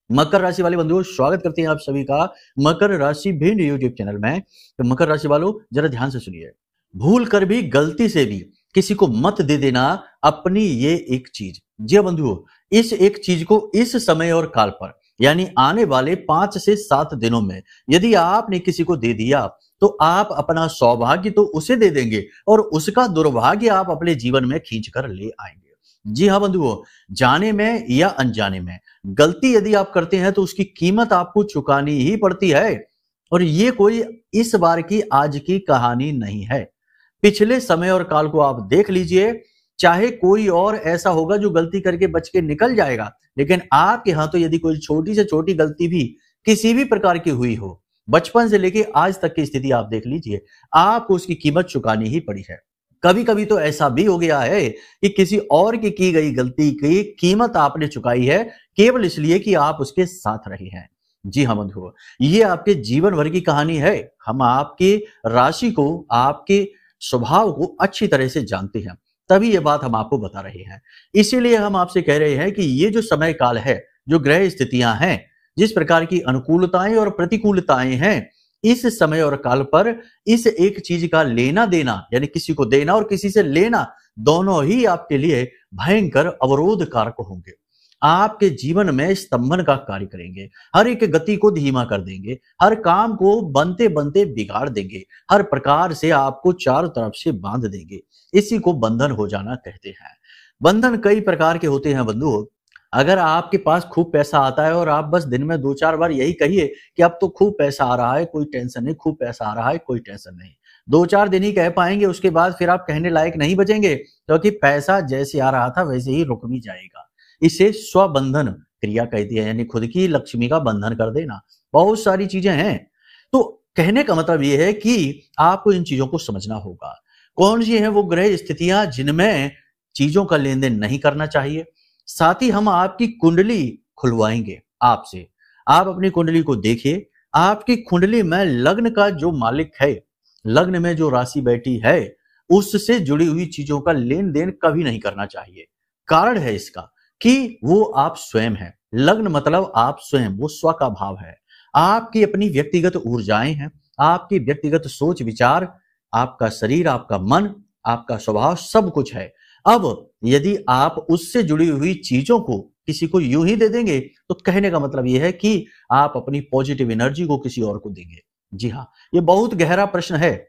मकर राशि वाले बंधुओं, स्वागत करते हैं आप सभी का मकर राशि भिन्न यूट्यूब चैनल में। तो मकर राशि वालों, जरा ध्यान से सुनिए। भूल कर भी, गलती से भी किसी को मत दे देना अपनी ये एक चीज। जी हाँ बंधुओं, इस एक चीज को इस समय और काल पर, यानी आने वाले 5 से 7 दिनों में यदि आपने किसी को दे दिया तो आप अपना सौभाग्य तो उसे दे देंगे और उसका दुर्भाग्य आप अपने जीवन में खींच कर ले आएंगे। जी हाँ बंधुओं, जाने में या अनजाने में गलती यदि आप करते हैं तो उसकी कीमत आपको चुकानी ही पड़ती है। और ये कोई इस बार की आज की कहानी नहीं है। पिछले समय और काल को आप देख लीजिए, चाहे कोई और ऐसा होगा जो गलती करके बच के निकल जाएगा, लेकिन आपके यहाँ तो यदि कोई छोटी से छोटी गलती भी किसी भी प्रकार की हुई हो, बचपन से लेके आज तक की स्थिति आप देख लीजिए, आपको उसकी कीमत चुकानी ही पड़ी है। कभी कभी तो ऐसा भी हो गया है कि किसी और की गई गलती की कीमत आपने चुकाई है केवल इसलिए कि आप उसके साथ रहे हैं। जी हाँ बंधुओं, ये आपके जीवन भर की कहानी है। हम आपके राशि को, आपके स्वभाव को अच्छी तरह से जानते हैं, तभी ये बात हम आपको बता रहे हैं। इसीलिए हम आपसे कह रहे हैं कि ये जो समय काल है, जो ग्रह स्थितियां हैं, जिस प्रकार की अनुकूलताएं और प्रतिकूलताएं हैं, इस समय और काल पर इस एक चीज का लेना देना, यानी किसी को देना और किसी से लेना, दोनों ही आपके लिए भयंकर अवरोध कारक होंगे। आपके जीवन में स्तंभन का कार्य करेंगे, हर एक गति को धीमा कर देंगे, हर काम को बनते बनते बिगाड़ देंगे, हर प्रकार से आपको चारों तरफ से बांध देंगे। इसी को बंधन हो जाना कहते हैं। बंधन कई प्रकार के होते हैं बंधुओं। अगर आपके पास खूब पैसा आता है और आप बस दिन में 2-4 बार यही कहिए कि अब तो खूब पैसा आ रहा है, कोई टेंशन नहीं, खूब पैसा आ रहा है, कोई टेंशन नहीं, 2-4 दिन ही कह पाएंगे, उसके बाद फिर आप कहने लायक नहीं बचेंगे, क्योंकि पैसा जैसे आ रहा था वैसे ही रुक भी जाएगा। इसे स्वबंधन क्रिया कहती है, यानी खुद की लक्ष्मी का बंधन कर देना। बहुत सारी चीजें हैं। तो कहने का मतलब यह है कि आपको इन चीजों को समझना होगा। कौन सी है वो ग्रह स्थितियां जिनमें चीजों का लेन देन नहीं करना चाहिए। साथ ही हम आपकी कुंडली खुलवाएंगे आपसे। आप अपनी कुंडली को देखिए, आपकी कुंडली में लग्न का जो मालिक है, लग्न में जो राशि बैठी है, उससे जुड़ी हुई चीजों का लेन देन कभी नहीं करना चाहिए। कारण है इसका कि वो आप स्वयं है। लग्न मतलब आप स्वयं, वो स्व का भाव है। आपकी अपनी व्यक्तिगत ऊर्जाएं हैं, आपकी व्यक्तिगत सोच विचार, आपका शरीर, आपका मन, आपका स्वभाव, सब कुछ है। अब यदि आप उससे जुड़ी हुई चीजों को किसी को यूं ही दे देंगे तो कहने का मतलब यह है कि आप अपनी पॉजिटिव एनर्जी को किसी और को देंगे। जी हाँ, ये बहुत गहरा प्रश्न है,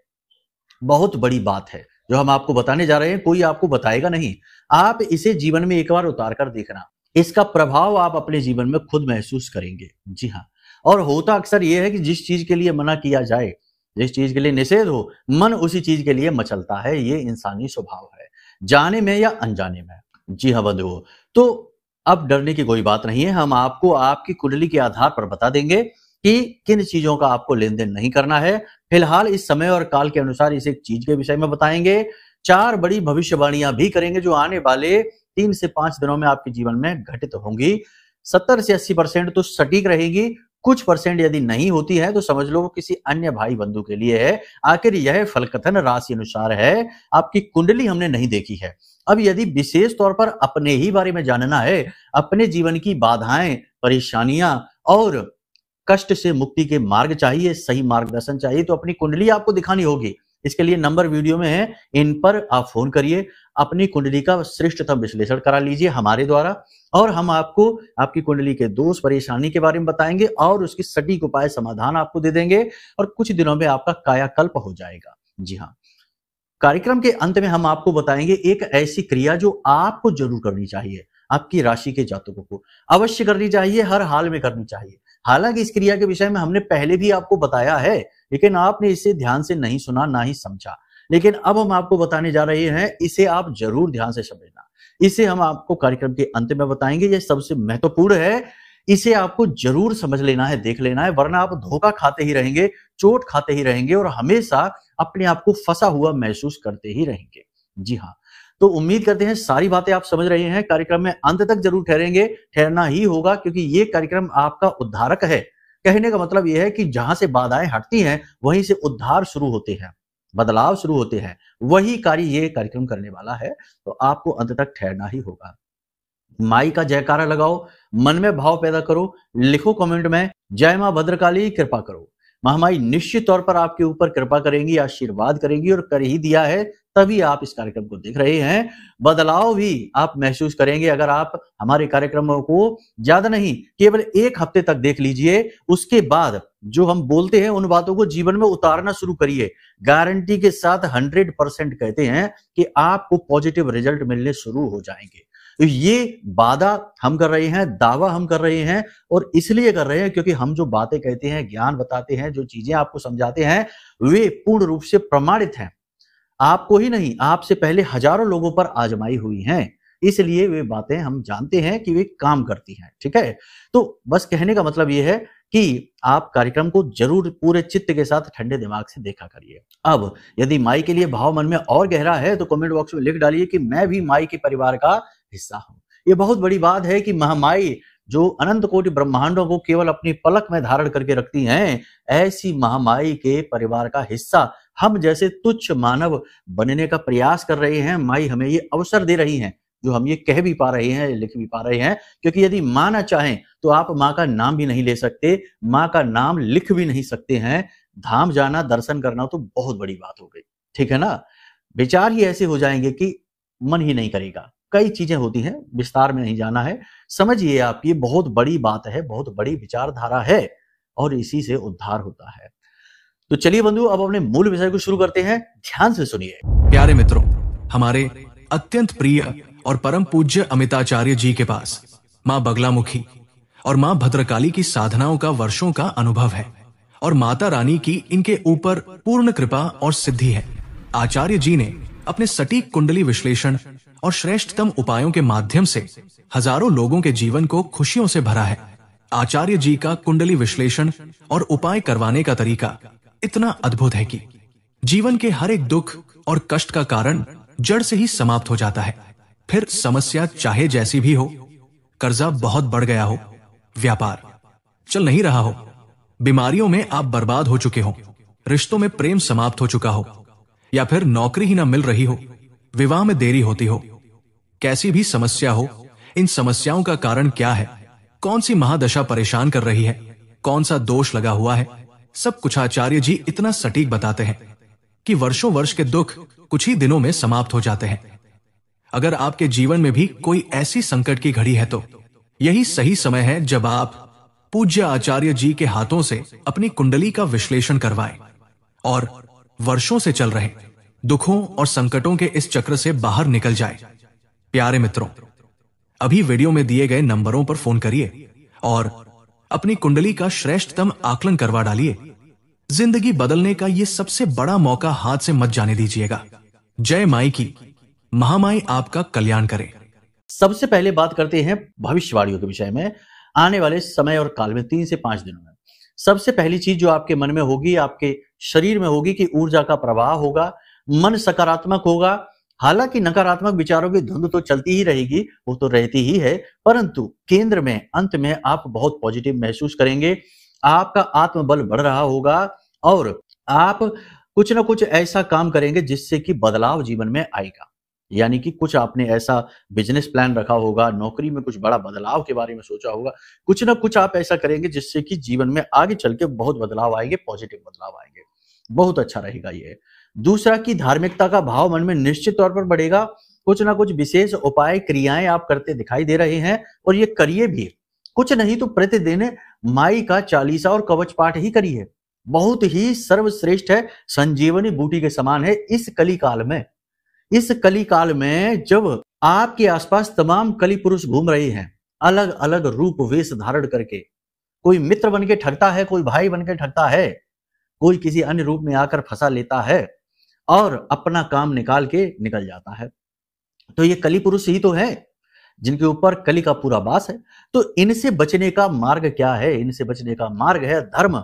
बहुत बड़ी बात है जो हम आपको बताने जा रहे हैं। कोई आपको बताएगा नहीं, आप इसे जीवन में एक बार उतार कर देखना, इसका प्रभाव आप अपने जीवन में खुद महसूस करेंगे। जी हाँ, और होता अक्सर यह है कि जिस चीज के लिए मना किया जाए, जिस चीज के लिए निषेध हो, मन उसी चीज के लिए मचलता है। ये इंसानी स्वभाव है, जाने में या अनजाने में। जी हाँ बंधुओं, तो अब डरने की कोई बात नहीं है। हम आपको आपकी कुंडली के आधार पर बता देंगे कि किन चीजों का आपको लेन देन नहीं करना है। फिलहाल इस समय और काल के अनुसार इस एक चीज के विषय में बताएंगे। 4 बड़ी भविष्यवाणियां भी करेंगे जो आने वाले 3 से 5 दिनों में आपके जीवन में घटित होंगी। 70 से 80% तो सटीक रहेगी, कुछ परसेंट यदि नहीं होती है तो समझ लो वो किसी अन्य भाई बंधु के लिए है। आखिर यह फलकथन राशि अनुसार है, आपकी कुंडली हमने नहीं देखी है। अब यदि विशेष तौर पर अपने ही बारे में जानना है, अपने जीवन की बाधाएं, परेशानियां और कष्ट से मुक्ति के मार्ग चाहिए, सही मार्गदर्शन चाहिए, तो अपनी कुंडली आपको दिखानी होगी। इसके लिए नंबर वीडियो में है, इन पर आप फोन करिए, अपनी कुंडली का श्रेष्ठतम विश्लेषण करा लीजिए हमारे द्वारा, और हम आपको आपकी कुंडली के दोष परेशानी के बारे में बताएंगे और उसकी सटीक उपाय समाधान आपको दे देंगे और कुछ दिनों में आपका कायाकल्प हो जाएगा। जी हाँ, कार्यक्रम के अंत में हम आपको बताएंगे एक ऐसी क्रिया जो आपको जरूर करनी चाहिए, आपकी राशि के जातकों को अवश्य करनी चाहिए, हर हाल में करनी चाहिए। हालांकि इस क्रिया के विषय में हमने पहले भी आपको बताया है, लेकिन आपने इसे ध्यान से नहीं सुना, ना ही समझा। लेकिन अब हम आपको बताने जा रहे हैं, इसे आप जरूर ध्यान से समझना। इसे हम आपको कार्यक्रम के अंत में बताएंगे, यह सबसे महत्वपूर्ण है। इसे आपको जरूर समझ लेना है, देख लेना है, वरना आप धोखा खाते ही रहेंगे, चोट खाते ही रहेंगे और हमेशा अपने आप को फंसा हुआ महसूस करते ही रहेंगे। जी हाँ, तो उम्मीद करते हैं सारी बातें आप समझ रहे हैं। कार्यक्रम में अंत तक जरूर ठहरेंगे, ठहरना ही होगा, क्योंकि ये कार्यक्रम आपका उद्धारक है। कहने का मतलब यह है कि जहां से बाधाएं हटती हैं वहीं से उद्धार शुरू होते हैं, बदलाव शुरू होते हैं। वही कार्य ये कार्यक्रम करने वाला है, तो आपको अंत तक ठहरना ही होगा। माई का जयकारा लगाओ, मन में भाव पैदा करो, लिखो कमेंट में जय मां भद्रकाली कृपा करो। महामाई निश्चित तौर पर आपके ऊपर कृपा करेंगी, आशीर्वाद करेंगी और कर ही दिया है, तभी आप इस कार्यक्रम को देख रहे हैं। बदलाव भी आप महसूस करेंगे अगर आप हमारे कार्यक्रमों को ज्यादा नहीं केवल 1 हफ्ते तक देख लीजिए। उसके बाद जो हम बोलते हैं उन बातों को जीवन में उतारना शुरू करिए। गारंटी के साथ 100% कहते हैं कि आपको पॉजिटिव रिजल्ट मिलने शुरू हो जाएंगे। तो ये वादा हम कर रहे हैं, दावा हम कर रहे हैं और इसलिए कर रहे हैं क्योंकि हम जो बातें कहते हैं, ज्ञान बताते हैं, जो चीजें आपको समझाते हैं, वे पूर्ण रूप से प्रमाणित हैं। आपको ही नहीं, आपसे पहले हजारों लोगों पर आजमाई हुई हैं, इसलिए वे बातें हम जानते हैं कि वे काम करती हैं। ठीक है, तो बस कहने का मतलब यह है कि आप कार्यक्रम को जरूर पूरे चित्त के साथ ठंडे दिमाग से देखा करिए। अब यदि माई के लिए भाव मन में और गहरा है तो कमेंट बॉक्स में लिख डालिए कि मैं भी माई के परिवार का हिस्सा हूं। ये बहुत बड़ी बात है कि महामाई जो अनंत कोटि ब्रह्मांडों को केवल अपनी पलक में धारण करके रखती हैं, ऐसी महामाई के परिवार का हिस्सा हम जैसे तुच्छ मानव बनने का प्रयास कर रहे हैं। माई हमें ये अवसर दे रही हैं जो हम ये कह भी पा रहे हैं, लिख भी पा रहे हैं, क्योंकि यदि मां ना चाहें तो आप मां का नाम भी नहीं ले सकते, मां का नाम लिख भी नहीं सकते हैं। धाम जाना, दर्शन करना तो बहुत बड़ी बात हो गई। ठीक है ना, विचार ही ऐसे हो जाएंगे कि मन ही नहीं करेगा। कई चीजें होती हैं, विस्तार में नहीं जाना है, समझिए आप, ये बहुत बड़ी बात है, बहुत बड़ी विचारधारा है और इसी से उद्धार होता है। तो चलिए बंधु, अब अपने मूल विषय को शुरू करते हैं, ध्यान से सुनिए। प्यारे मित्रों, हमारे अत्यंत प्रिय और परम पूज्य अमिताचार्य जी के पास माँ बगलामुखी और माँ भद्रकाली की साधनाओं का वर्षों का अनुभव है और माता रानी की इनके ऊपर पूर्ण कृपा और सिद्धि है। आचार्य जी ने अपने सटीक कुंडली विश्लेषण और श्रेष्ठतम उपायों के माध्यम से हजारों लोगों के जीवन को खुशियों से भरा है। आचार्य जी का कुंडली विश्लेषण और उपाय करवाने का तरीका इतना अद्भुत है कि जीवन के हर एक दुख और कष्ट का कारण जड़ से ही समाप्त हो जाता है। फिर समस्या चाहे जैसी भी हो, कर्जा बहुत बढ़ गया हो, व्यापार चल नहीं रहा हो, बीमारियों में आप बर्बाद हो चुके हो, रिश्तों में प्रेम समाप्त हो चुका हो, या फिर नौकरी ही ना मिल रही हो, विवाह में देरी होती हो, कैसी भी समस्या हो, इन समस्याओं का कारण क्या है, कौन सी महादशा परेशान कर रही है, कौन सा दोष लगा हुआ है, सब कुछ आचार्य जी इतना सटीक बताते हैं कि वर्षों वर्ष के दुख कुछ ही दिनों में समाप्त हो जाते हैं। अगर आपके जीवन में भी कोई ऐसी संकट की घड़ी है तो यही सही समय है जब आप पूज्य आचार्य जी के हाथों से अपनी कुंडली का विश्लेषण करवाएं और वर्षों से चल रहे दुखों और संकटों के इस चक्र से बाहर निकल जाए। प्यारे मित्रों, अभी वीडियो में दिए गए नंबरों पर फोन करिए और अपनी कुंडली का श्रेष्ठतम आकलन करवा डालिए। जिंदगी बदलने का ये सबसे बड़ा मौका हाथ से मत जाने दीजिएगा। जय माई की, महामाई आपका कल्याण करे। सबसे पहले बात करते हैं भविष्यवाणियों के विषय में। आने वाले समय और काल में 3 से 5 दिनों में सबसे पहली चीज जो आपके मन में होगी, आपके शरीर में होगी कि ऊर्जा का प्रवाह होगा, मन सकारात्मक होगा। हालांकि नकारात्मक विचारों की धुंध तो चलती ही रहेगी, वो तो रहती ही है, परंतु केंद्र में अंत में आप बहुत पॉजिटिव महसूस करेंगे। आपका आत्मबल बढ़ रहा होगा और आप कुछ ना कुछ ऐसा काम करेंगे जिससे कि बदलाव जीवन में आएगा। यानी कि कुछ आपने ऐसा बिजनेस प्लान रखा होगा, नौकरी में कुछ बड़ा बदलाव के बारे में सोचा होगा, कुछ ना कुछ आप ऐसा करेंगे जिससे कि जीवन में आगे चल के बहुत बदलाव आएंगे, पॉजिटिव बदलाव आएंगे। बहुत अच्छा रहेगा ये। दूसरा कि धार्मिकता का भाव मन में निश्चित तौर पर बढ़ेगा। कुछ ना कुछ विशेष उपाय क्रियाएं आप करते दिखाई दे रहे हैं और ये करिए भी। कुछ नहीं तो प्रतिदिन माई का चालीसा और कवच पाठ ही करिए। बहुत ही सर्वश्रेष्ठ है, संजीवनी बूटी के समान है इस कली काल में। इस कली काल में जब आपके आसपास तमाम कली पुरुष घूम रहे हैं, अलग अलग रूप वेश धारण करके, कोई मित्र बन के ठगता है, कोई भाई बन के ठगता है, कोई किसी अन्य रूप में आकर फंसा लेता है और अपना काम निकाल के निकल जाता है। तो ये कली पुरुष ही तो है जिनके ऊपर कली का पूरा वास है। तो इनसे बचने का मार्ग क्या है? इनसे बचने का मार्ग है धर्म,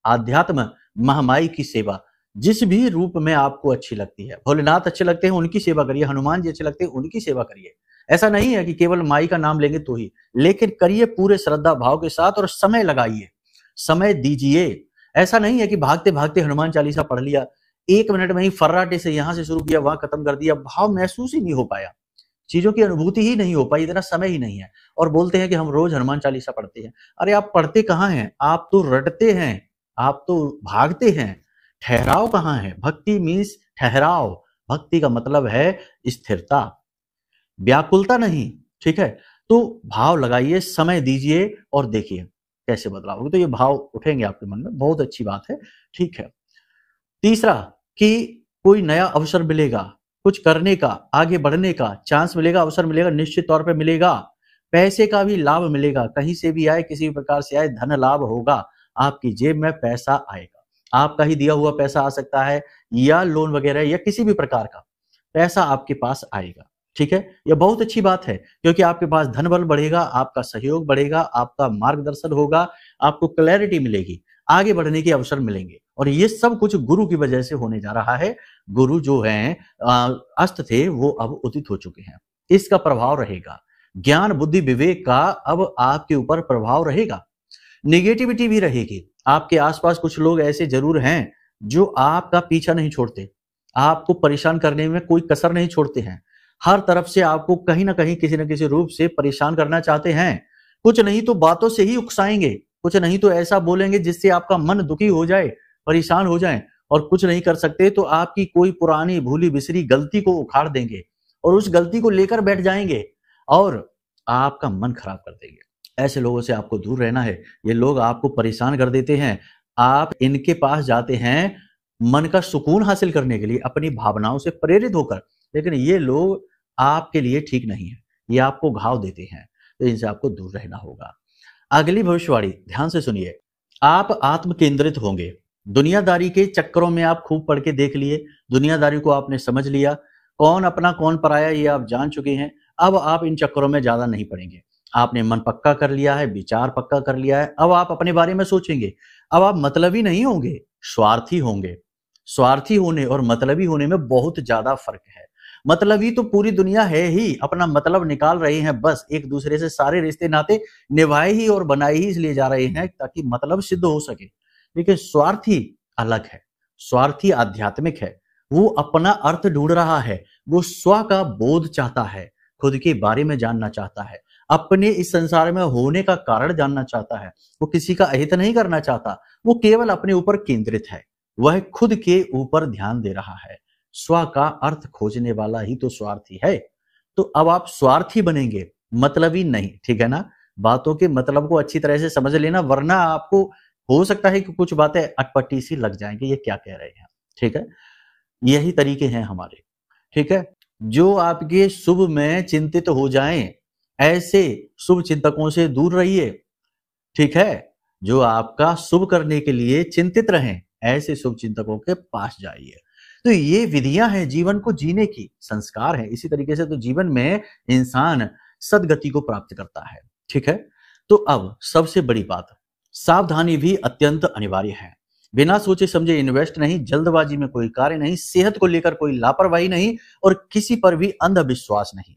आध्यात्म, महामाई की सेवा। जिस भी रूप में आपको अच्छी लगती है, भोलेनाथ अच्छे लगते हैं उनकी सेवा करिए, हनुमान जी अच्छे लगते हैं उनकी सेवा करिए। ऐसा नहीं है कि केवल माई का नाम लेंगे तो ही, लेकिन करिए पूरे श्रद्धा भाव के साथ और समय लगाइए, समय दीजिए। ऐसा नहीं है कि भागते भागते हनुमान चालीसा पढ़ लिया, 1 मिनट में ही फर्राटे से यहां से शुरू किया, वहां खत्म कर दिया, भाव महसूस ही नहीं हो पाया। चीजों की अनुभूति ही नहीं हो पाई, इतना समय ही नहीं है। और बोलते हैं कि हम रोज हनुमान चालीसा पढ़ते हैं। अरे आप पढ़ते कहाँ हैं, आप तो रटते हैं, आप तो भागते हैं। ठहराव कहाँ है? भक्ति मीन्स ठहराव। भक्ति का मतलब है स्थिरता, व्याकुलता नहीं। ठीक है, तो भाव लगाइए, समय दीजिए और देखिए कैसे बदलाव होगा। तो ये भाव उठेंगे आपके मन में, बहुत अच्छी बात है। ठीक है, तीसरा कि कोई नया अवसर मिलेगा, कुछ करने का, आगे बढ़ने का चांस मिलेगा, अवसर मिलेगा, निश्चित तौर पे मिलेगा। पैसे का भी लाभ मिलेगा, कहीं से भी आए, किसी भी प्रकार से आए, धन लाभ होगा। आपकी जेब में पैसा आएगा, आपका ही दिया हुआ पैसा आ सकता है, या लोन वगैरह या किसी भी प्रकार का पैसा आपके पास आएगा। ठीक है, यह बहुत अच्छी बात है, क्योंकि आपके पास धन बल बढ़ेगा, आपका सहयोग बढ़ेगा, आपका मार्गदर्शन होगा, आपको क्लैरिटी मिलेगी, आगे बढ़ने के अवसर मिलेंगे। और ये सब कुछ गुरु की वजह से होने जा रहा है। गुरु जो हैं अस्त थे, वो अब उदित हो चुके हैं, इसका प्रभाव रहेगा। ज्ञान बुद्धि विवेक का अब आपके ऊपर प्रभाव रहेगा। निगेटिविटी भी रहेगी। आपके आसपास कुछ लोग ऐसे जरूर हैं जो आपका पीछा नहीं छोड़ते, आपको परेशान करने में कोई कसर नहीं छोड़ते हैं, हर तरफ से आपको कहीं ना कहीं किसी न किसी रूप से परेशान करना चाहते हैं। कुछ नहीं तो बातों से ही उकसाएंगे, कुछ नहीं तो ऐसा बोलेंगे जिससे आपका मन दुखी हो जाए, परेशान हो जाए। और कुछ नहीं कर सकते तो आपकी कोई पुरानी भूली बिसरी गलती को उखाड़ देंगे और उस गलती को लेकर बैठ जाएंगे और आपका मन खराब कर देंगे। ऐसे लोगों से आपको दूर रहना है। ये लोग आपको परेशान कर देते हैं, आप इनके पास जाते हैं मन का सुकून हासिल करने के लिए, अपनी भावनाओं से प्रेरित होकर, लेकिन ये लोग आपके लिए ठीक नहीं है, ये आपको घाव देते हैं, तो इनसे आपको दूर रहना होगा। अगली भविष्यवाणी ध्यान से सुनिए। आप आत्म केंद्रित होंगे। दुनियादारी के चक्करों में आप खूब पढ़ के देख लिए, दुनियादारी को आपने समझ लिया, कौन अपना कौन पराया ये आप जान चुके हैं। अब आप इन चक्करों में ज्यादा नहीं पड़ेंगे। आपने मन पक्का कर लिया है, विचार पक्का कर लिया है, अब आप अपने बारे में सोचेंगे। अब आप मतलबी नहीं होंगे, स्वार्थी होंगे। स्वार्थी होने और मतलबी होने में बहुत ज्यादा फर्क है। मतलबी तो पूरी दुनिया है ही, अपना मतलब निकाल रहे हैं, बस एक दूसरे से सारे रिश्ते नाते निभाए ही और बनाए ही इसलिए जा रहे हैं ताकि मतलब सिद्ध हो सके। लेकिन स्वार्थी अलग है, स्वार्थी आध्यात्मिक है, वो अपना अर्थ ढूंढ रहा है, वो स्व का बोध चाहता है, खुद के बारे में जानना चाहता है, अपने इस संसार में होने का कारण जानना चाहता है। वो किसी का अहित नहीं करना चाहता, वो केवल अपने ऊपर केंद्रित है, वह खुद के ऊपर ध्यान दे रहा है। स्व का अर्थ खोजने वाला ही तो स्वार्थी है। तो अब आप स्वार्थी बनेंगे, मतलबी नहीं। ठीक है ना, बातों के मतलब को अच्छी तरह से समझ लेना, वरना आपको हो सकता है कि कुछ बातें अटपटी सी लग जाएंगी, ये क्या कह रहे हैं। ठीक है, यही तरीके हैं हमारे। ठीक है, जो आपके शुभ में चिंतित हो जाएं, ऐसे शुभ चिंतकों से दूर रहिए। ठीक है, जो आपका शुभ करने के लिए चिंतित रहें, ऐसे शुभ चिंतकों के पास जाइए। तो ये विधियां हैं जीवन को जीने की, संस्कार है। इसी तरीके से तो जीवन में इंसान सदगति को प्राप्त करता है। ठीक है, तो अब सबसे बड़ी बात, सावधानी भी अत्यंत अनिवार्य है। बिना सोचे समझे इन्वेस्ट नहीं, जल्दबाजी में कोई कार्य नहीं, सेहत को लेकर कोई लापरवाही नहीं और किसी पर भी अंधविश्वास नहीं।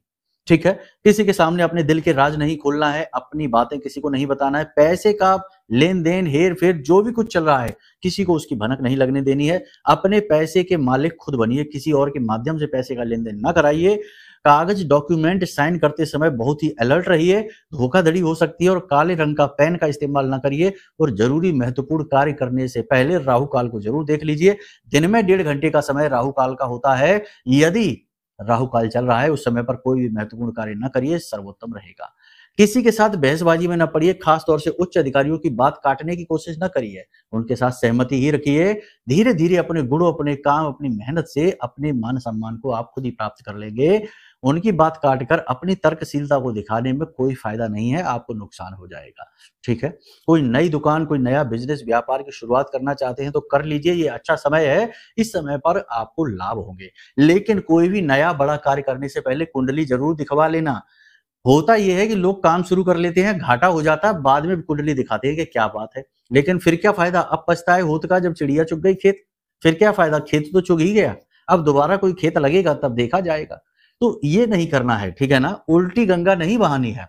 ठीक है, किसी के सामने अपने दिल के राज नहीं खोलना है, अपनी बातें किसी को नहीं बताना है, पैसे का लेन देन हेर फेर जो भी कुछ चल रहा है किसी को उसकी भनक नहीं लगने देनी है। अपने पैसे के मालिक खुद बनिए, किसी और के माध्यम से पैसे का लेन देन ना कराइए। कागज डॉक्यूमेंट साइन करते समय बहुत ही अलर्ट रहिए, धोखाधड़ी हो सकती है, और काले रंग का पेन का इस्तेमाल ना करिए। और जरूरी महत्वपूर्ण कार्य करने से पहले राहु काल को जरूर देख लीजिए। दिन में 1.5 घंटे का समय राहु काल का होता है, यदि राहु काल चल रहा है उस समय पर कोई भी महत्वपूर्ण कार्य न करिए, सर्वोत्तम रहेगा। किसी के साथ बहसबाजी में न पड़िए, खास तौर से उच्च अधिकारियों की बात काटने की कोशिश न करिए, उनके साथ सहमति ही रखिए। धीरे धीरे अपने गुणों, अपने काम, अपनी मेहनत से अपने मान सम्मान को आप खुद ही प्राप्त कर लेंगे। उनकी बात काटकर अपनी तर्कशीलता को दिखाने में कोई फायदा नहीं है, आपको नुकसान हो जाएगा। ठीक है, कोई नई दुकान, कोई नया बिजनेस, व्यापार की शुरुआत करना चाहते हैं तो कर लीजिए, ये अच्छा समय है, इस समय पर आपको लाभ होंगे। लेकिन कोई भी नया बड़ा कार्य करने से पहले कुंडली जरूर दिखवा लेना। होता यह है कि लोग काम शुरू कर लेते हैं, घाटा हो जाता है, बाद में कुंडली दिखाते हैं कि क्या बात है, लेकिन फिर क्या फायदा। अब पछताए होत का जब चिड़िया चुग गई खेत, फिर क्या फायदा, खेत तो चुग ही गया, अब दोबारा कोई खेत लगेगा तब देखा जाएगा। तो ये नहीं करना है। ठीक है ना, उल्टी गंगा नहीं बहानी है।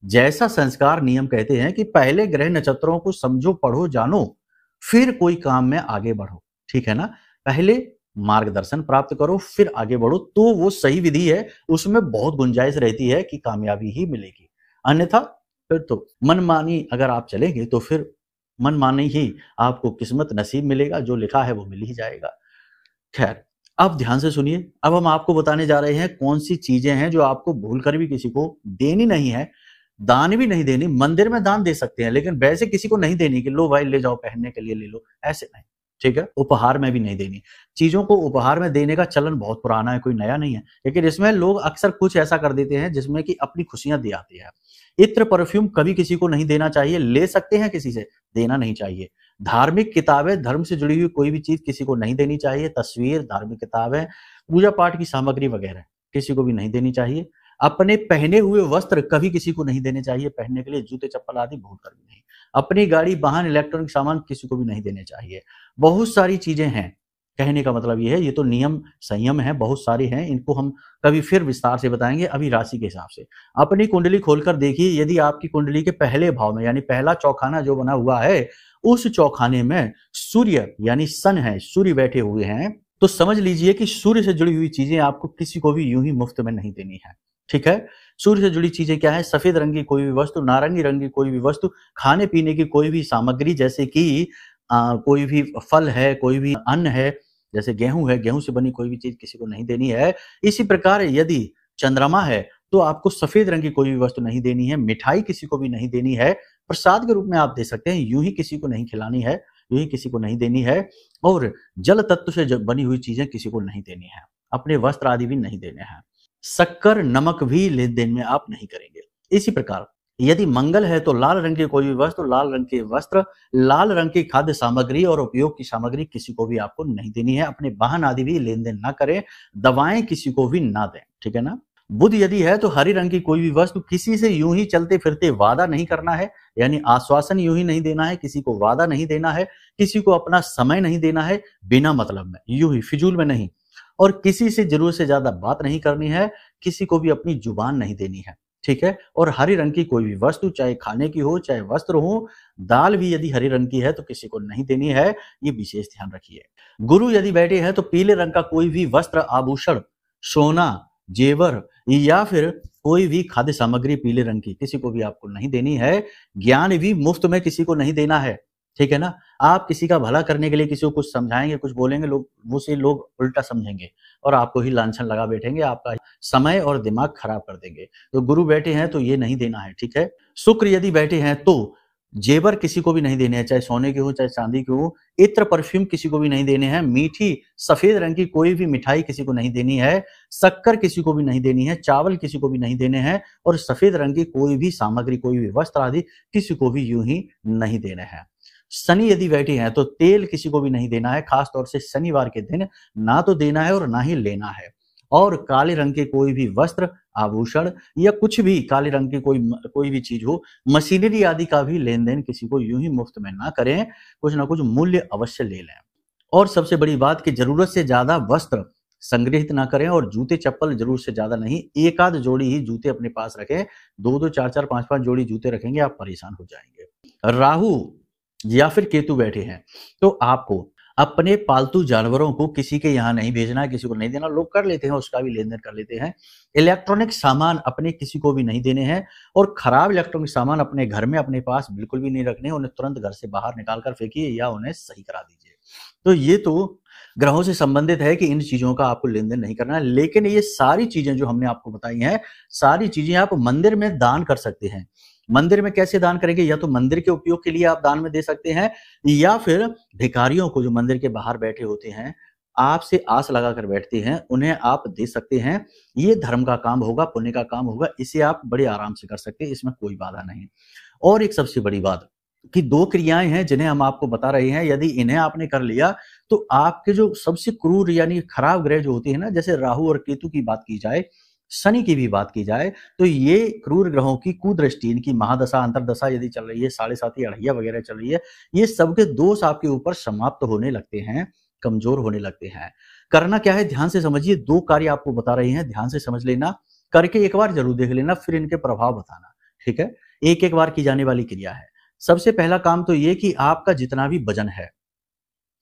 जैसा संस्कार नियम कहते हैं कि पहले ग्रह नक्षत्रों को समझो, पढ़ो, जानो, फिर कोई काम में आगे बढ़ो। ठीक है ना, पहले मार्गदर्शन प्राप्त करो, फिर आगे बढ़ो, तो वो सही विधि है, उसमें बहुत गुंजाइश रहती है कि कामयाबी ही मिलेगी। अन्यथा फिर तो मनमानी अगर आप चलेंगे तो फिर मनमानी ही आपको किस्मत नसीब मिलेगा, जो लिखा है वो मिल ही जाएगा। खैर, अब ध्यान से सुनिए, अब हम आपको बताने जा रहे हैं कौन सी चीजें हैं जो आपको भूलकर भी किसी को देनी नहीं है, दान भी नहीं देनी। मंदिर में दान दे सकते हैं, लेकिन वैसे किसी को नहीं देनी कि लो भाई ले जाओ पहनने के लिए ले लो, ऐसे नहीं, ठीक है। उपहार में भी नहीं देनी। चीजों को उपहार में देने का चलन बहुत पुराना है, कोई नया नहीं है, लेकिन इसमें लोग अक्सर कुछ ऐसा कर देते हैं जिसमें कि अपनी खुशियां दी आती है। इत्र परफ्यूम कभी किसी को नहीं देना चाहिए, ले सकते हैं किसी से, देना नहीं चाहिए। धार्मिक किताबें, धर्म से जुड़ी हुई कोई भी चीज किसी को नहीं देनी चाहिए। तस्वीर, धार्मिक किताबें, पूजा पाठ की सामग्री वगैरह किसी को भी नहीं देनी चाहिए। अपने पहने हुए वस्त्र कभी किसी को नहीं देने चाहिए पहनने के लिए, जूते चप्पल आदि भूलकर भी नहीं। अपनी गाड़ी, वाहन, इलेक्ट्रॉनिक सामान किसी को भी नहीं देने चाहिए। बहुत सारी चीजें हैं, कहने का मतलब ये है, ये तो नियम संयम है, बहुत सारे हैं, इनको हम कभी फिर विस्तार से बताएंगे। अभी राशि के हिसाब से अपनी कुंडली खोलकर देखिए, यदि आपकी कुंडली के पहले भाव में यानी पहला चौखाना जो बना हुआ है, उस चौखाने में सूर्य यानी सन है, सूर्य बैठे हुए हैं, तो समझ लीजिए कि सूर्य से जुड़ी हुई चीजें आपको किसी को भी यूं ही मुफ्त में नहीं देनी है, ठीक है। सूर्य से जुड़ी चीजें क्या है? सफेद रंग की कोई भी वस्तु, नारंगी रंग की कोई भी वस्तु, खाने पीने की कोई भी सामग्री, जैसे कि कोई भी फल है, कोई भी अन्न है, जैसे गेहूं है, गेहूं से बनी कोई भी चीज किसी को नहीं देनी है। इसी प्रकार यदि चंद्रमा है तो आपको सफेद रंग की कोई भी वस्तु नहीं देनी है। मिठाई किसी को भी नहीं देनी है, प्रसाद के रूप में आप दे सकते हैं, यूं ही किसी को नहीं खिलानी है, यूं ही किसी को नहीं देनी है। और जल तत्व से बनी हुई चीजें किसी को नहीं देनी है, अपने वस्त्र आदि भी नहीं देने हैं। शक्कर, नमक भी लेन देन में आप नहीं करेंगे। इसी प्रकार यदि मंगल है तो लाल रंग की कोई भी वस्तु, लाल रंग के वस्त्र, लाल रंग की खाद्य सामग्री और उपयोग की सामग्री किसी को भी आपको नहीं देनी है। अपने वाहन आदि भी लेन देन ना करें, दवाएं किसी को भी ना दें, ठीक है ना। बुध यदि है तो हरी रंग की कोई भी वस्तु, किसी से यूं ही चलते फिरते वादा नहीं करना है, यानी आश्वासन यूं ही नहीं देना है, किसी को वादा नहीं देना है, किसी को अपना समय नहीं देना है बिना मतलब में, यूं ही फिजूल में नहीं। और किसी से जरूरत से ज्यादा बात नहीं करनी है, किसी को भी अपनी जुबान नहीं देनी है, ठीक है। और हरी रंग की कोई भी वस्तु, चाहे खाने की हो चाहे वस्त्र हो, दाल भी यदि हरी रंग की है तो किसी को नहीं देनी है, ये विशेष ध्यान रखिए। गुरु यदि बैठे हैं तो पीले रंग का कोई भी वस्त्र, आभूषण, सोना, जेवर या फिर कोई भी खाद्य सामग्री पीले रंग की किसी को भी आपको नहीं देनी है। ज्ञान भी मुफ्त में किसी को नहीं देना है, ठीक है ना। आप किसी का भला करने के लिए किसी को कुछ समझाएंगे, कुछ बोलेंगे, लोग उसे लोग उल्टा समझेंगे और आपको ही लांछन लगा बैठेंगे, आपका समय और दिमाग खराब कर देंगे। तो गुरु बैठे हैं तो ये नहीं देना है, ठीक है। शुक्र यदि बैठे हैं तो जेवर किसी को भी नहीं देने हैं, चाहे सोने के हो चाहे चांदी के हो। इत्र परफ्यूम किसी को भी नहीं देने हैं। मीठी सफेद रंग की कोई भी मिठाई किसी को नहीं देनी है। शक्कर किसी को भी नहीं देनी है। चावल किसी को भी नहीं देने हैं। और सफेद रंग की कोई भी सामग्री, कोई भी वस्त्र आदि किसी को भी यूं ही नहीं देने हैं। शनि यदि बैठे हैं तो तेल किसी को भी नहीं देना है, खासतौर से शनिवार के दिन ना तो देना है और ना ही लेना है। और काले रंग के कोई भी वस्त्र, आभूषण या कुछ भी काले रंग की कोई भी चीज हो, मशीनरी आदि का भी लेन देन किसी को यूं ही मुफ्त में ना करें, कुछ ना कुछ मूल्य अवश्य ले लें। और सबसे बड़ी बात कि जरूरत से ज्यादा वस्त्र संग्रहित ना करें और जूते चप्पल जरूर से ज्यादा नहीं, एक आध जोड़ी ही जूते अपने पास रखें। दो दो चार चार पांच पांच जोड़ी जूते रखेंगे आप परेशान हो जाएंगे। राहु या फिर केतु बैठे हैं तो आपको अपने पालतू जानवरों को किसी के यहाँ नहीं भेजना है, किसी को नहीं देना। लोग कर लेते हैं, उसका भी लेन देन कर लेते हैं। इलेक्ट्रॉनिक सामान अपने किसी को भी नहीं देने हैं। और खराब इलेक्ट्रॉनिक सामान अपने घर में अपने पास बिल्कुल भी नहीं रखने, उन्हें तुरंत घर से बाहर निकाल कर फेंकिए या उन्हें सही करा दीजिए। तो ये तो ग्रहों से संबंधित है कि इन चीजों का आपको लेन देन नहीं करना है। लेकिन ये सारी चीजें जो हमने आपको बताई हैं, सारी चीजें आप मंदिर में दान कर सकते हैं। मंदिर में कैसे दान करेंगे? या तो मंदिर के उपयोग के लिए आप दान में दे सकते हैं, या फिर भिखारियों को जो मंदिर के बाहर बैठे होते हैं, आपसे आस लगाकर बैठते हैं, उन्हें आप दे सकते हैं। ये धर्म का काम होगा, पुण्य का काम होगा, इसे आप बड़े आराम से कर सकते हैं, इसमें कोई बाधा नहीं। और एक सबसे बड़ी बात कि दो क्रियाएं हैं जिन्हें हम आपको बता रहे हैं, यदि इन्हें आपने कर लिया तो आपके जो सबसे क्रूर यानी खराब ग्रह जो होते हैं ना, जैसे राहु और केतु की बात की जाए, शनि की भी बात की जाए, तो ये क्रूर ग्रहों की कुदृष्टि, इनकी महादशा अंतरदशा यदि चल रही है, 7.5 अढ़ैया वगैरह चल रही है, ये सबके दोष आपके ऊपर समाप्त होने लगते हैं, कमजोर होने लगते हैं। करना क्या है? ध्यान से समझिए, दो कार्य आपको बता रहे हैं, ध्यान से समझ लेना, करके एक बार जरूर देख लेना, फिर इनके प्रभाव बताना, ठीक है। एक एक बार की जाने वाली क्रिया है। सबसे पहला काम तो ये कि आपका जितना भी वजन है,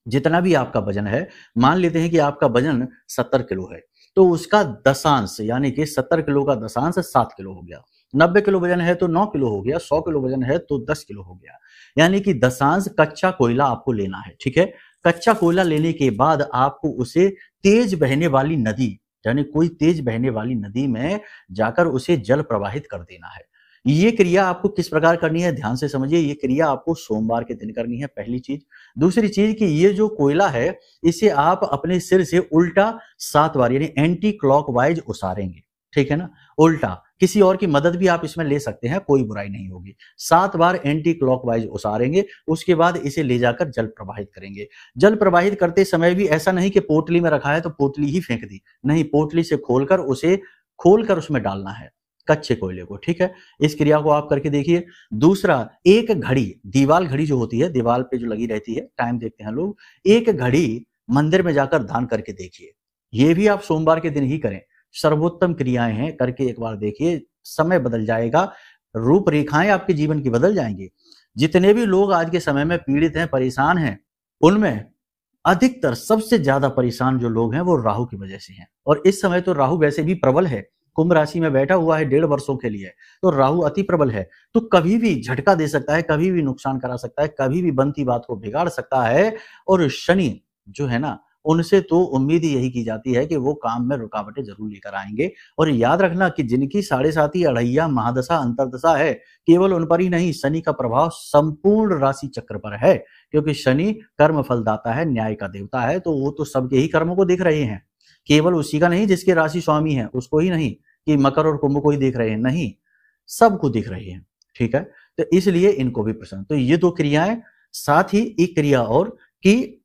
जितना भी आपका वजन है, मान लेते हैं कि आपका वजन 70 किलो है, तो उसका दशांश यानी कि 70 किलो का दशांश 7 किलो हो गया। 90 किलो वजन है तो 9 किलो हो गया, 100 किलो वजन है तो 10 किलो हो गया। यानी कि दशांश कच्चा कोयला आपको लेना है, ठीक है। कच्चा कोयला लेने के बाद आपको उसे तेज बहने वाली नदी, यानी कोई तेज बहने वाली नदी में जाकर उसे जल प्रवाहित कर देना है। ये क्रिया आपको किस प्रकार करनी है, ध्यान से समझिए। ये क्रिया आपको सोमवार के दिन करनी है, पहली चीज। दूसरी चीज कि ये जो कोयला है, इसे आप अपने सिर से उल्टा 7 बार यानी एंटी क्लॉकवाइज उसारेंगे, ठीक है ना। उल्टा, किसी और की मदद भी आप इसमें ले सकते हैं, कोई बुराई नहीं होगी। 7 बार एंटी क्लॉकवाइज उसारेंगे, उसके बाद इसे ले जाकर जल प्रवाहित करेंगे। जल प्रवाहित करते समय भी ऐसा नहीं कि पोटली में रखा है तो पोटली ही फेंक दी, नहीं, पोटली से खोलकर उसमें डालना है कच्चे कोयले को, ठीक है। इस क्रिया को आप करके देखिए। दूसरा, एक घड़ी, दीवाल घड़ी जो होती है, दीवाल पे जो लगी रहती है, टाइम देखते हैं लोग, एक घड़ी मंदिर में जाकर दान करके देखिए। ये भी आप सोमवार के दिन ही करें। सर्वोत्तम क्रियाएं हैं, करके एक बार देखिए, समय बदल जाएगा, रूपरेखाएं आपके जीवन की बदल जाएंगी। जितने भी लोग आज के समय में पीड़ित हैं, परेशान हैं, उनमें अधिकतर सबसे ज्यादा परेशान जो लोग हैं वो राहु की वजह से हैं। और इस समय तो राहु वैसे भी प्रबल है, कुंभ राशि में बैठा हुआ है 1.5 वर्षों के लिए, तो राहु अति प्रबल है, तो कभी भी झटका दे सकता है, कभी भी नुकसान करा सकता है, कभी भी बनती बात को बिगाड़ सकता है। और शनि जो है ना, उनसे तो उम्मीद ही यही की जाती है कि वो काम में रुकावटें जरूर लेकर आएंगे। और याद रखना कि जिनकी 7.5 अढ़ैया महादशा अंतरदशा है, केवल उन पर ही नहीं, शनि का प्रभाव संपूर्ण राशि चक्र पर है, क्योंकि शनि कर्म फलदाता है, न्याय का देवता है, तो वो तो सबके ही कर्मों को देख रहे हैं, केवल उसी का नहीं जिसके राशि स्वामी है उसको ही नहीं, कि मकर और कुंभ को ही देख रहे हैं, नहीं, सबको देख रहे हैं, ठीक है। तो इसलिए इनको भी प्रसन्न। तो ये 2 क्रियाएं, साथ ही एक क्रिया और कि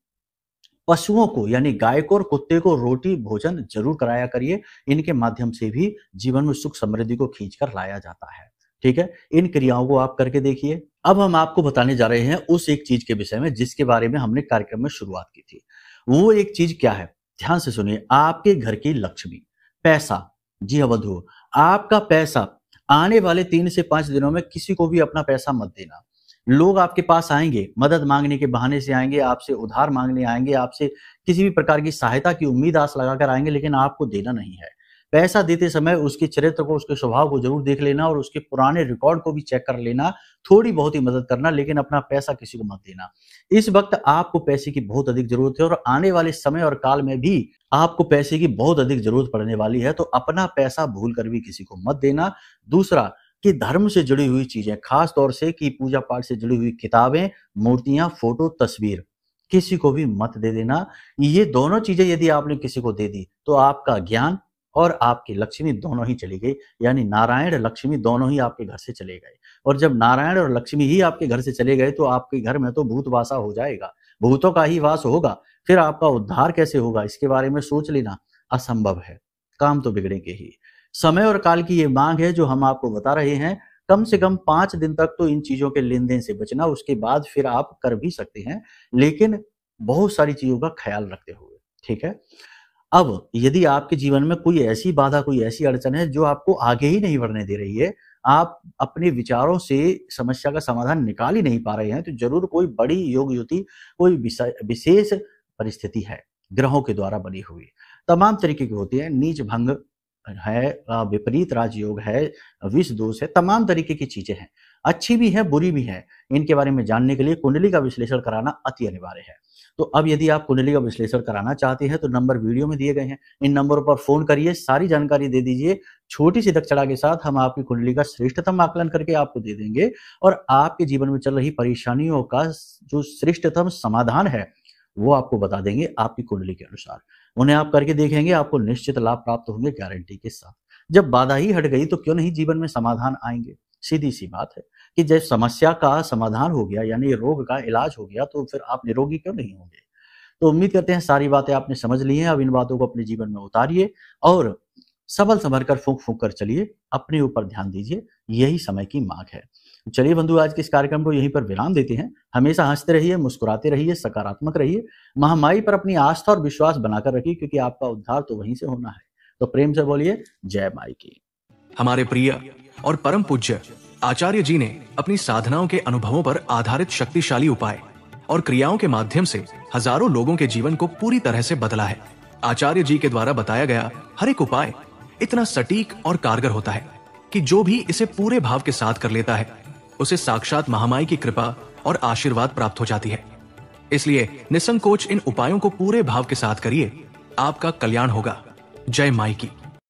पशुओं को यानी गाय को और कुत्ते को रोटी भोजन जरूर कराया करिए। इनके माध्यम से भी जीवन में सुख समृद्धि को खींचकर लाया जाता है, ठीक है। इन क्रियाओं को आप करके देखिए। अब हम आपको बताने जा रहे हैं उस एक चीज के विषय में जिसके बारे में हमने कार्यक्रम में शुरुआत की थी। वो एक चीज क्या है, ध्यान से सुनिए। आपके घर की लक्ष्मी, पैसा, जी हाँ बंधु, आपका पैसा आने वाले 3 से 5 दिनों में किसी को भी अपना पैसा मत देना। लोग आपके पास आएंगे, मदद मांगने के बहाने से आएंगे, आपसे उधार मांगने आएंगे, आपसे किसी भी प्रकार की सहायता की उम्मीद आस लगाकर आएंगे, लेकिन आपको देना नहीं है। पैसा देते समय उसके चरित्र को, उसके स्वभाव को जरूर देख लेना और उसके पुराने रिकॉर्ड को भी चेक कर लेना, थोड़ी बहुत ही मदद करना, लेकिन अपना पैसा किसी को मत देना। इस वक्त आपको पैसे की बहुत अधिक जरूरत है और आने वाले समय और काल में भी आपको पैसे की बहुत अधिक जरूरत पड़ने वाली है, तो अपना पैसा भूल कर भी किसी को मत देना। दूसरा, कि धर्म से जुड़ी हुई चीजें, खास तौर से कि पूजा पाठ से जुड़ी हुई किताबें, मूर्तियां, फोटो, तस्वीर किसी को भी मत दे देना। ये दोनों चीजें यदि आपने किसी को दे दी तो आपका ज्ञान और आपकी लक्ष्मी दोनों ही चली गई, यानी नारायण लक्ष्मी दोनों ही आपके घर से चले गए। और जब नारायण और लक्ष्मी ही आपके घर से चले गए तो आपके घर में तो भूत वासा हो जाएगा, भूतों का ही वास होगा। फिर आपका उद्धार कैसे होगा, इसके बारे में सोच लेना असंभव है, काम तो बिगड़ेंगे ही। समय और काल की ये मांग है जो हम आपको बता रहे हैं। कम से कम 5 दिन तक तो इन चीजों के लेन देन से बचना, उसके बाद फिर आप कर भी सकते हैं, लेकिन बहुत सारी चीजों का ख्याल रखते हुए, ठीक है। अब यदि आपके जीवन में कोई ऐसी बाधा, कोई ऐसी अड़चन है जो आपको आगे ही नहीं बढ़ने दे रही है, आप अपने विचारों से समस्या का समाधान निकाल ही नहीं पा रहे हैं, तो जरूर कोई बड़ी योग युति, कोई विशेष परिस्थिति है ग्रहों के द्वारा बनी हुई। तमाम तरीके की होती है, नीच भंग है, विपरीत राजयोग है, विष दोष है, तमाम तरीके की चीजें हैं, अच्छी भी है, बुरी भी है। इनके बारे में जानने के लिए कुंडली का विश्लेषण कराना अति अनिवार्य है। तो अब यदि आप कुंडली का विश्लेषण कराना चाहते हैं तो नंबर वीडियो में दिए गए हैं, इन नंबरों पर फोन करिए, सारी जानकारी दे दीजिए। छोटी सी दक्षता के साथ हम आपकी कुंडली का श्रेष्ठतम आकलन करके आपको दे देंगे और आपके जीवन में चल रही परेशानियों का जो श्रेष्ठतम समाधान है वो आपको बता देंगे आपकी कुंडली के अनुसार। उन्हें आप करके देखेंगे, आपको निश्चित लाभ प्राप्त होंगे गारंटी के साथ। जब बाधा ही हट गई तो क्यों नहीं जीवन में समाधान आएंगे। सीधी सी बात है कि जब समस्या का समाधान हो गया, यानी रोग का इलाज हो गया, तो फिर आप निरोगी क्यों नहीं होंगे। तो उम्मीद करते हैं सारी बातें आपने समझ ली हैं। अब इन बातों को अपने जीवन में उतारिए और सबल संभल कर फूंक फूंक कर चलिए, अपने ऊपर ध्यान दीजिए, यही समय की मांग है। चलिए बंधु, आज के इस कार्यक्रम को यहीं पर विराम देते हैं। हमेशा हंसते रहिए, मुस्कुराते रहिए, सकारात्मक रहिए, महामाई पर अपनी आस्था और विश्वास बनाकर रखिए, क्योंकि आपका उद्धार तो वहीं से होना है। तो प्रेम से बोलिए जय माई की। हमारे प्रिय और परम पूज्य आचार्य जी ने अपनी साधनाओं के अनुभवों पर आधारित शक्तिशाली उपाय और क्रियाओं के माध्यम से हजारों लोगों के जीवन को पूरी तरह से बदला है। आचार्य जी के द्वारा बताया गया हर एक उपाय इतना सटीक और कारगर होता है कि जो भी इसे पूरे भाव के साथ कर लेता है उसे साक्षात महामाई की कृपा और आशीर्वाद प्राप्त हो जाती है। इसलिए निसंकोच इन उपायों को पूरे भाव के साथ करिए, आपका कल्याण होगा। जय माई की।